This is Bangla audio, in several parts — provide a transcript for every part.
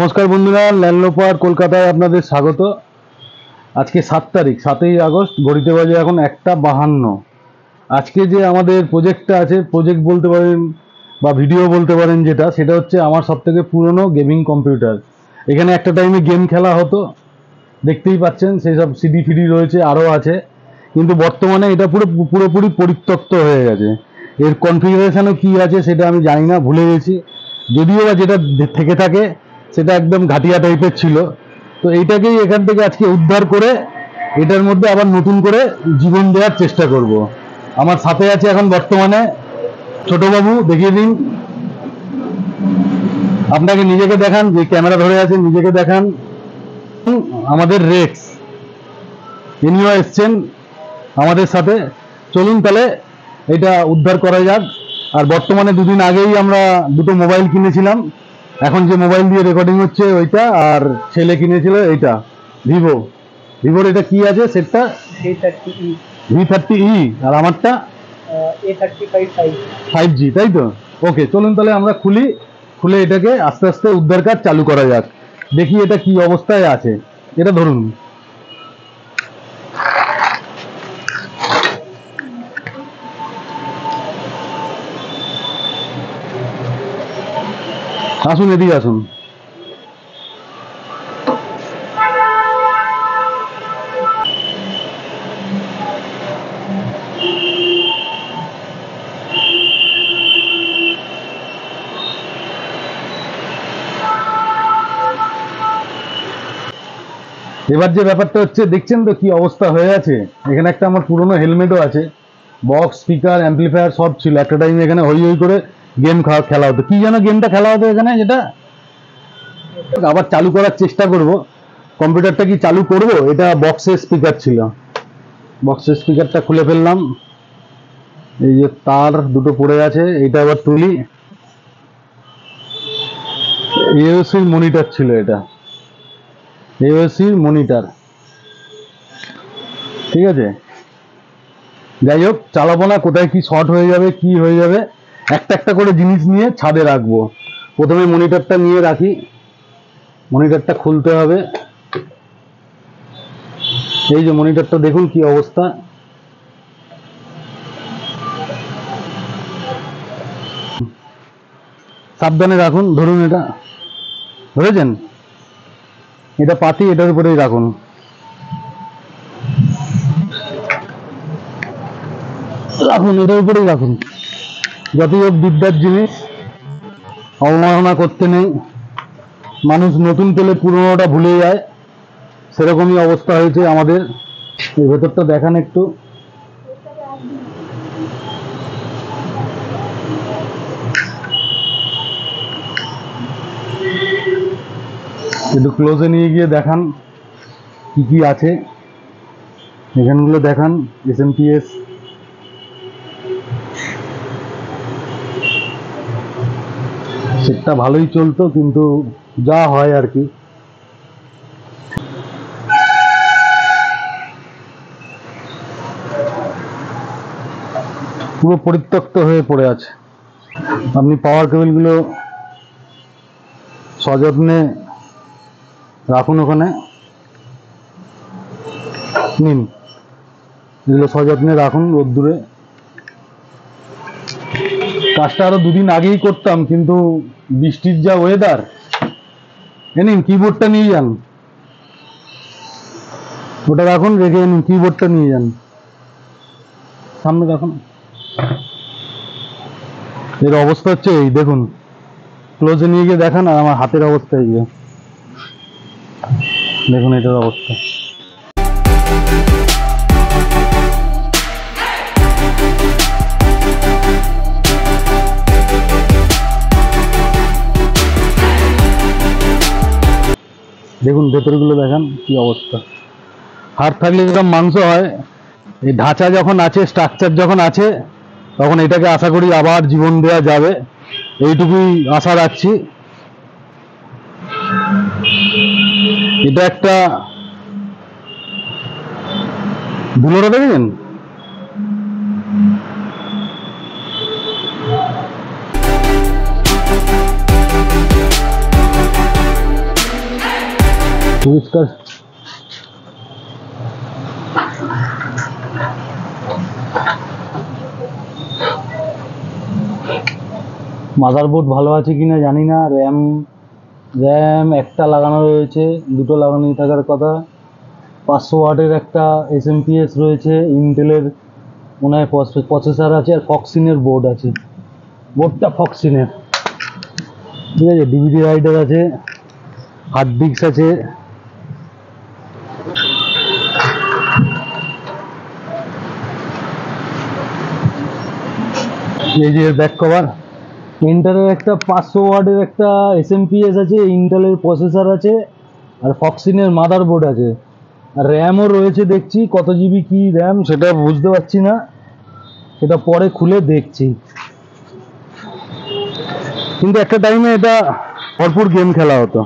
নমস্কার বন্ধুরা, ল্যান্ডলোপার কলকাতায় আপনাদের স্বাগত। আজকে 7 তারিখ, 7ই আগস্ট, ঘড়িতে বাজে এখন 1:52। আজকে যে আমাদের প্রজেক্টটা আছে, প্রজেক্ট বলতে পারেন বা ভিডিও বলতে পারেন, সেটা হচ্ছে আমার সবথেকে পুরনো গেমিং কম্পিউটার। এখানে একটা টাইমে গেম খেলা হতো, দেখতেই পাচ্ছেন সেই সব সিডি ফিডি রয়েছে, আরও আছে, কিন্তু বর্তমানে এটা পুরোপুরি পরিত্যক্ত হয়ে গেছে। এর কনফিগারেশনও কী আছে সেটা আমি জানি না, ভুলে গেছি। যদিও বা যেটা থেকে থাকে সেটা একদম ঘাটিয়া টাইপের ছিল। তো এইটাকেই এখান থেকে আজকে উদ্ধার করে এটার মধ্যে আবার নতুন করে জীবন দেওয়ার চেষ্টা করব। আমার সাথে আছে এখন বর্তমানে ছোটবাবু, দেখিয়ে দিন। আপনাকে নিজেকে দেখান, যে ক্যামেরা ধরে আছে নিজেকে দেখান। আমাদের রেক্স, ইনিও এসছেন আমাদের সাথে। চলুন তাহলে এটা উদ্ধার করা যাক। আর বর্তমানে দুদিন আগেই আমরা দুটো মোবাইল কিনেছিলাম। এখন যে মোবাইল দিয়ে রেকর্ডিং হচ্ছে ওইটা, আর ছেলে কিনেছিল এইটা ভিভোর। এটা কি আছে সেটটা? V30E। আর আমারটা A35 5G, তাই তো? ওকে, চলুন তাহলে আমরা খুলে এটাকে আস্তে আস্তে উদ্ধার কাজ চালু করা যাক। দেখি এটা কি অবস্থায় আছে। এটা ধরুন। আসুন, এদিকে আসুন। এবার যে ব্যাপারটা হচ্ছে, দেখছেন তো কি অবস্থা হয়ে আছে। এখানে একটা আমার পুরনো হেলমেটও আছে, বক্স, স্পিকার, অ্যাম্পলিফায়ার সব ছিল। একটা টাইম এখানে হই হই করে গেম খেলা হতো। কি যেন গেমটা খেলা হতো এখানে, যেটা আবার চালু করার চেষ্টা করব। কম্পিউটারটা কি চালু করব? এটা বক্সের স্পিকার ছিল, বক্সের স্পিকারটা খুলে ফেললাম। এই যে তার দুটো পড়ে আছে, এটা আবার তুলি। এওসির মনিটর ছিল এটা, এওসির মনিটর। ঠিক আছে, যাই হোক, চালাবো না। কোথায় কি শর্ট হয়ে যাবে, কি হয়ে যাবে, একটা একটা করে জিনিস নিয়ে ছাদে রাখবো। প্রথমে মনিটরটা নিয়ে রাখি। মনিটরটা খুলতে হবে। এই যে মনিটরটা দেখুন কি অবস্থা। সাবধানে রাখুন। ধরুন, এটা ধরেছেন, এটা পাতি, এটার উপরেই রাখুন। এটার উপরেই রাখুন। যতই হোক বিদ্যার জিনিস, অবমাননা করতে নেই। মানুষ নতুন পেলে পুরোনোটা ভুলে যায়, সেরকমই অবস্থা হয়েছে আমাদের। এই ভেতরটা দেখান একটু। একটু ক্লোজে নিয়ে গিয়ে দেখান কি কি আছে এখানগুলো দেখান। SMPS, সেটটা ভালোই চলতো, কিন্তু যা হয় আর কি। পুরো পরিত্যক্ত হয়ে পড়ে আছে। আপনি পাওয়ার কেবলগুলো সযত্নে রাখুন, ওখানে নিন, এগুলো সযত্নে রাখুন রোদ্দুরে। কাজটা আরো দুদিন আগেই করতাম, কিন্তু বৃষ্টির যা ওয়েদার। নিন, কিবোর্ডটা নিয়ে যান, ওটা রাখুন, রেখে নিন, কিবোর্ডটা নিয়ে যান, সামনে রাখুন। এর অবস্থা হচ্ছে এই দেখুন, ক্লোজে নিয়ে গিয়ে দেখান। আর আমার হাতের অবস্থা এই যে দেখুন, এটার অবস্থা। দেখুন ভেতরগুলো দেখান কি অবস্থা। হাড় থাকলে এরকম মাংস হয়। এই ঢাঁচা যখন আছে, স্ট্রাকচার যখন আছে, তখন এটাকে আশা করি আবার জীবন দেওয়া যাবে, এইটুকুই আশা রাখছি। এটা একটা ধুলোটা দেখেছেন? পরিষ্কার। মাদারবোর্ড ভালো আছে কিনা জানি না। র্যাম একটা লাগানো রয়েছে, দুটো লাগানো থাকার কথা। 500 ওয়াটের একটা এসএমপিএস রয়েছে, ইন্টেলের মনে হয় প্রসেসর আছে, আর ফক্সিনের বোর্ড আছে। বোর্ডটা ফক্সিনের, ঠিক আছে। ডিভিডি রাইডার আছে, হার্ড ডিস্ক আছে। এই যে ব্যাক কভার। ইন্টেলের একটা 500 ওয়াটের একটা এসএমপিএস আছে, ইন্টেলের প্রসেসর আছে, আর ফক্সিনের মাদারবোর্ড আছে। আর র্যামও রয়েছে দেখছি, কত জিবি কি র্যাম সেটা বুঝতে পারছি না, সেটা পরে খুলে দেখছি। কিন্তু একটা টাইমে এটা ভরপুর গেম খেলা হতো।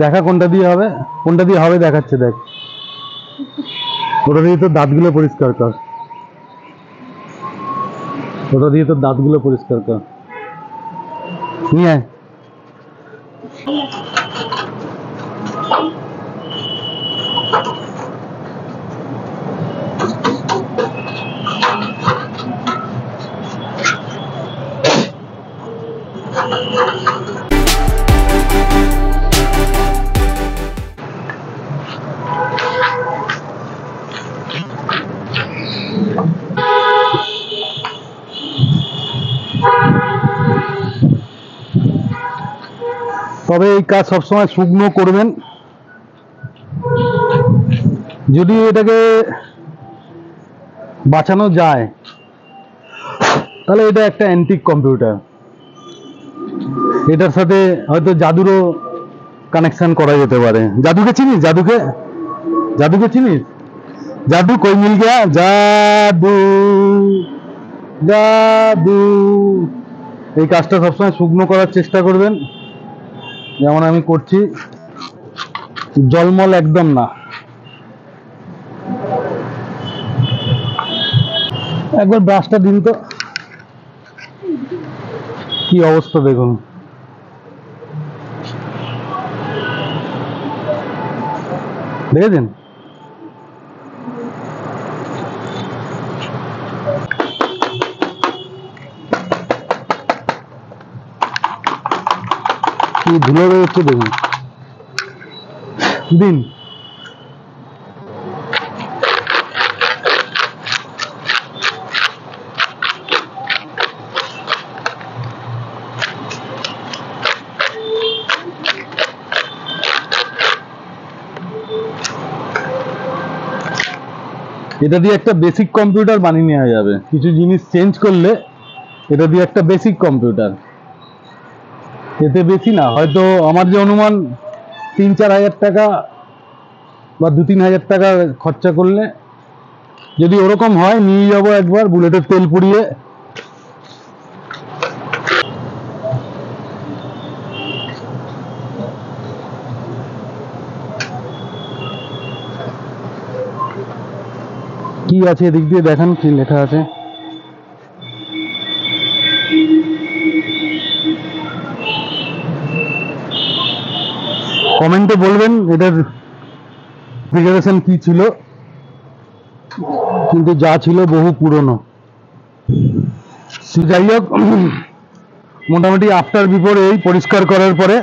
দেখা কোনটা দিয়ে হবে, কোনটা দিয়ে হবে দেখাচ্ছে, দেখ। ওটা দিয়ে তো দাঁতগুলো পরিষ্কার কর, ওটা দিয়ে তো দাঁতগুলো পরিষ্কার কর, নিয়ে আয়। তবে এই কাজ সবসময় শুকনো করবেন। যদি এটাকে বাঁচানো যায় তাহলে এটা একটা অ্যান্টিক কম্পিউটার। এটার সাথে হয়তো জাদুরও কানেকশন করা যেতে পারে। জাদুকে চিনিস? জাদুকে চিনিস? জাদু কই মিল গয়া, জাদু জাদু। এই কাজটা সবসময় শুকনো করার চেষ্টা করবেন, যেমন আমি করছি। জলমল একদম না। একবার ব্রাশটা দিন তো, কি অবস্থা দেখুন। দেখেছেন? কি ধুলো রয়েছে দেখুন। দিন। এটা দিয়ে একটা বেসিক কম্পিউটার বানিয়ে নেওয়া যাবে। কিছু জিনিস চেঞ্জ করলে এটা দিয়ে একটা বেসিক কম্পিউটার, এতে বেশি না, হয়তো আমার যে অনুমান 3-4 হাজার টাকা বা 2-3 হাজার টাকা খরচা করলে, যদি ওরকম হয় নিয়ে যাবো একবার বুলেটের তেল পুড়িয়ে। কি আছে এদিক দিয়ে দেখান, কি লেখা আছে। কমেন্টে বলবেন এটার কনফিগারেশন কি ছিল, কিন্তু যা ছিল বহু পুরনো। যাই হোক, মোটামুটি আফটার বিফোর এই পরিষ্কার করার পরে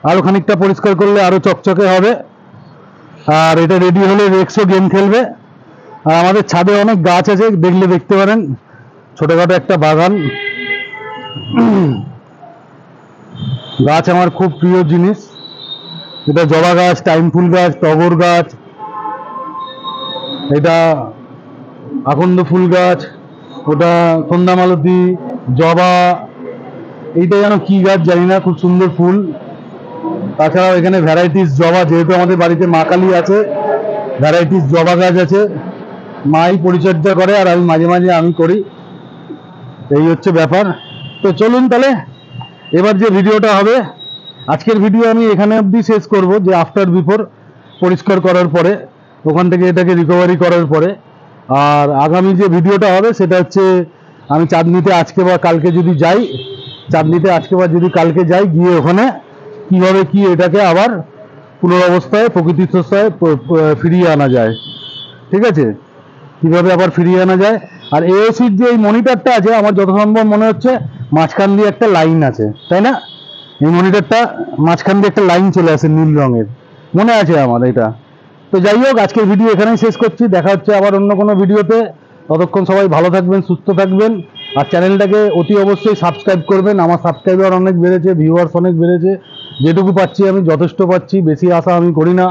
আরো খানিকটা পরিষ্কার করলে আরো চকচকে হবে। আর এটা রেডি হলে রেক্সও গেম খেলবে। আর আমাদের ছাদে অনেক গাছ আছে, দেখলে দেখতে পারেন, ছোটখাটো একটা বাগান। গাছ আমার খুব প্রিয় জিনিস। এটা জবা গাছ, টাইম ফুল গাছ, টগর গাছ, এটা আকন্দ ফুল গাছ, ওটা সন্ধ্যা মালতী, জবা, এইটা যেন কি গাছ জানি না, খুব সুন্দর ফুল। তাছাড়াও এখানে ভ্যারাইটিস জবা, যেহেতু আমাদের বাড়িতে মা কালী আছে, ভ্যারাইটিস জবা গাছ আছে, মাই পরিচর্যা করে আর আমি মাঝে মাঝে আমি করি, এই হচ্ছে ব্যাপার। তো চলুন তাহলে এবার যে ভিডিওটা হবে, আজকের ভিডিও আমি এখানে অবধি শেষ করব, যে আফটার বিফোর পরিষ্কার করার পরে, ওখান থেকে এটাকে রিকভারি করার পরে। আর আগামী যে ভিডিওটা হবে সেটা হচ্ছে আমি চাঁদনিতে আজকে বা কালকে যদি যাই, চাঁদনিতে আজকে বা যদি কালকে যাই, গিয়ে ওখানে কিভাবে কি এটাকে আবার পুনরবস্থায় প্রকৃতির সস্তায় ফিরিয়ে আনা যায়, ঠিক আছে, কিভাবে আবার ফিরিয়ে আনা যায়। আর এওসির যে এই মনিটরটা আছে, আমার যত সম্ভব মনে হচ্ছে মাঝখান দিয়ে একটা লাইন আছে, তাই না? এই মনিটরটা মাঝখান দিয়ে একটা লাইন চলে আসে নীল রঙের, মনে আছে আমার এটা। তো যাই হোক, আজকের ভিডিও এখানেই শেষ করছি, দেখা হচ্ছে আবার অন্য কোনো ভিডিওতে। ততক্ষণ সবাই ভালো থাকবেন, সুস্থ থাকবেন, আর চ্যানেলটাকে অতি অবশ্যই সাবস্ক্রাইব করবেন। আমার সাবস্ক্রাইবার অনেক বেড়েছে, ভিউয়ার্স অনেক বেড়েছে, যেটুকু পাচ্ছি আমি যথেষ্ট পাচ্ছি, বেশি আশা আমি করি না।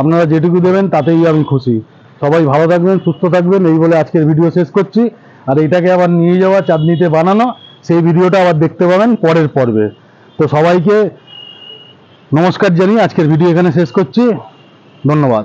আপনারা যেটুকু দেবেন তাতেই আমি খুশি। সবাই ভালো থাকবেন, সুস্থ থাকবেন, এই বলে আজকের ভিডিও শেষ করছি। আর এইটাকে আবার নিয়ে যাওয়া, চাঁদনিতে বানানো, সেই ভিডিওটা আবার দেখতে পাবেন পরের পর্বে। তো সবাইকে নমস্কার জানিয়ে আজকের ভিডিও এখানে শেষ করছি। ধন্যবাদ।